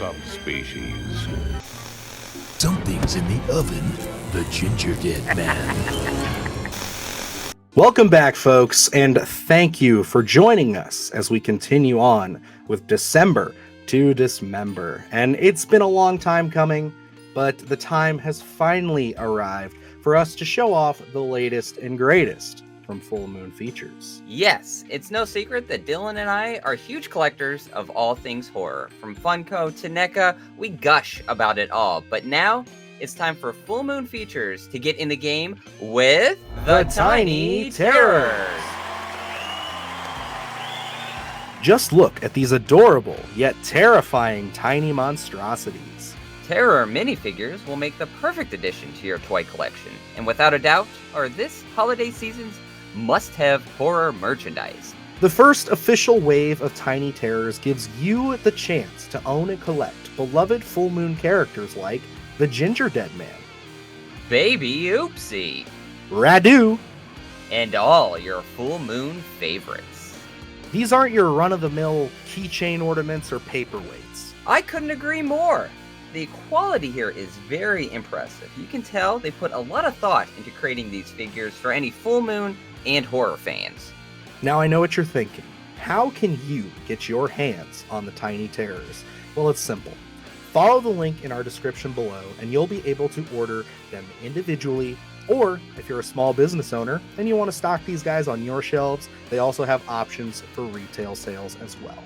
subspecies. Something's in the oven. The Gingerdead man. Welcome back, folks, and thank you for joining us as we continue on with December to Dismember. And it's been a long time coming, but the time has finally arrived for us to show off the latest and greatest from Full Moon Features. Yes, it's no secret that Dylan and I are huge collectors of all things horror. From Funko to NECA, we gush about it all. But now, it's time for Full Moon Features to get in the game with The Tiny Terrors. Just look at these adorable yet terrifying tiny monstrosities. Terror minifigures will make the perfect addition to your toy collection, and without a doubt, are this holiday season's must-have horror merchandise. The first official wave of Tiny Terrors gives you the chance to own and collect beloved Full Moon characters like the Gingerdead Man, Baby Oopsie, Radu, and all your Full Moon favorites. These aren't your run-of-the-mill keychain ornaments or paperweights. I couldn't agree more. The quality here is very impressive. You can tell they put a lot of thought into creating these figures for any Full Moon and horror fans. Now I know what you're thinking. How can you get your hands on the Tiny Terrors? Well, it's simple. Follow the link in our description below and you'll be able to order them individually, or if you're a small business owner and you want to stock these guys on your shelves, they also have options for retail sales as well.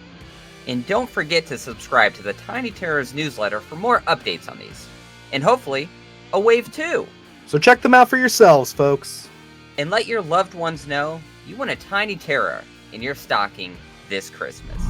And don't forget to subscribe to the Tiny Terrors newsletter for more updates on these. And hopefully, a wave 2. So check them out for yourselves, folks. And let your loved ones know you want a Tiny Terror in your stocking this Christmas.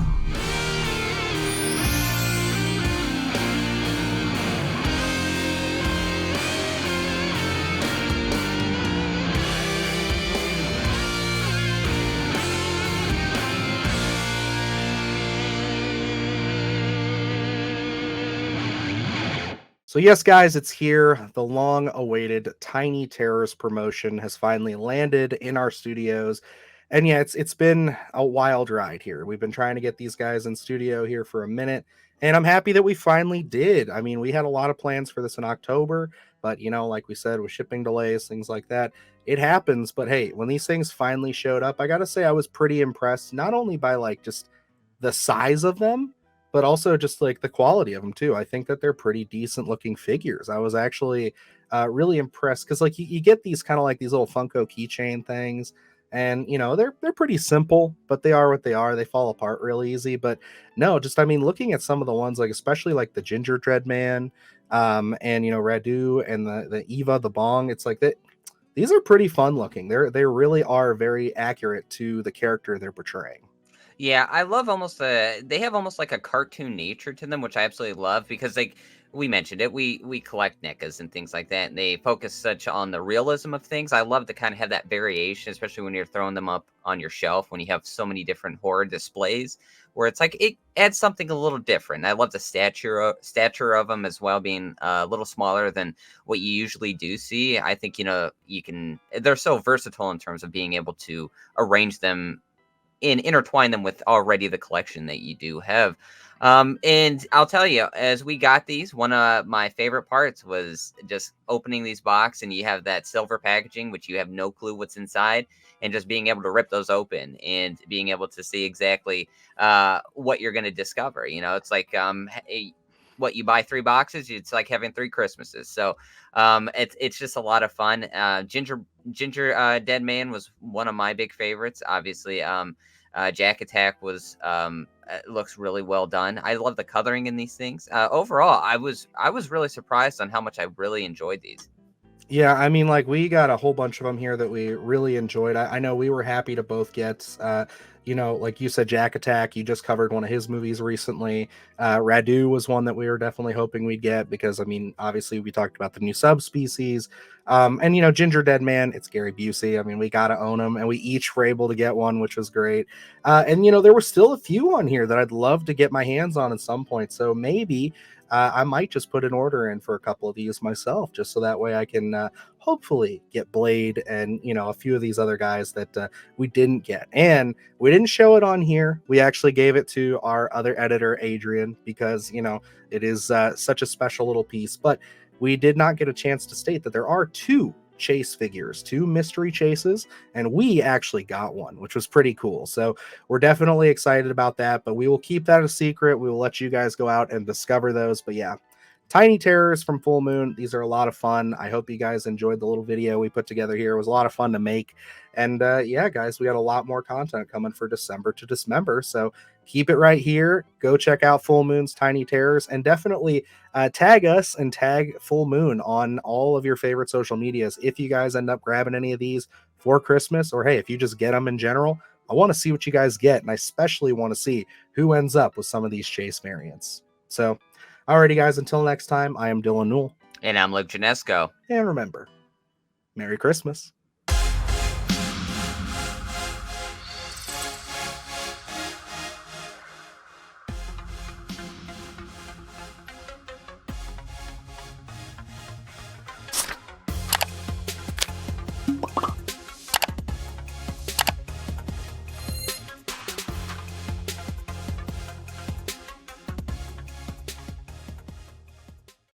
So yes, guys, it's here. The long-awaited Tiny Terrors promotion has finally landed in our studios. And yeah, it's been a wild ride here. We've been trying to get these guys in studio here for a minute, and I'm happy that we finally did. I mean, we had a lot of plans for this in October, but you know, like we said, with shipping delays, things like that, it happens. But hey, when these things finally showed up, I gotta say I was pretty impressed, not only by like just the size of them, but also just like the quality of them too. I think that they're pretty decent looking figures. I was actually really impressed because like you get these kind of like these little Funko keychain things, and you know they're pretty simple, but they are what they are. They fall apart real easy. But no, just I mean, looking at some of the ones like especially like the Gingerdead Man, and you know Radu and the Eva, the Bong. It's like that. These are pretty fun looking. They really are very accurate to the character they're portraying. Yeah, I love they have almost like a cartoon nature to them, which I absolutely love because like we mentioned it, we collect NECAs and things like that, and they focus such on the realism of things. I love to kind of have that variation, especially when you're throwing them up on your shelf when you have so many different horror displays, where it's like it adds something a little different. I love the stature of them as well, being a little smaller than what you usually do see. I think they're so versatile in terms of being able to arrange them and intertwine them with already the collection that you do have. And I'll tell you, as we got these, one of my favorite parts was just opening these boxes, and you have that silver packaging, which you have no clue what's inside, and just being able to rip those open and being able to see exactly what you're going to discover. You know, it's like what you buy 3 boxes, it's like having 3 Christmases. So it's just a lot of fun. Dead Man was one of my big favorites. Obviously, Jack Attack was looks really well done. I love the coloring in these things. Overall, I was really surprised on how much I really enjoyed these. Yeah, I mean, like we got a whole bunch of them here that we really enjoyed. I know we were happy to both get, you know, like you said, Jack Attack. You just covered one of his movies recently. Radu was one that we were definitely hoping we'd get because, I mean, obviously we talked about the new subspecies. And, you know, Gingerdead Man, it's Gary Busey. I mean, we got to own him, and we each were able to get one, which was great. And, you know, there were still a few on here that I'd love to get my hands on at some point. So maybe I might just put an order in for a couple of these myself, just so that way I can hopefully get Blade and, you know, a few of these other guys that we didn't get. And we didn't show it on here. We actually gave it to our other editor, Adrian, because, you know, it is such a special little piece. But we did not get a chance to state that there are 2 chase figures, 2 mystery chases, and we actually got one, which was pretty cool. So we're definitely excited about that, but we will keep that a secret. We will let you guys go out and discover those. But yeah, Tiny Terrors from Full Moon. These are a lot of fun. I hope you guys enjoyed the little video we put together here. It was a lot of fun to make. And yeah, guys, we got a lot more content coming for December to Dismember. So keep it right here. Go check out Full Moon's Tiny Terrors, and definitely tag us and tag Full Moon on all of your favorite social medias if you guys end up grabbing any of these for Christmas, or hey, if you just get them in general. I want to see what you guys get, and I especially want to see who ends up with some of these chase variants. So alrighty, guys, until next time, I am Dylan Newell. And I'm Luke Janesco. And remember, Merry Christmas.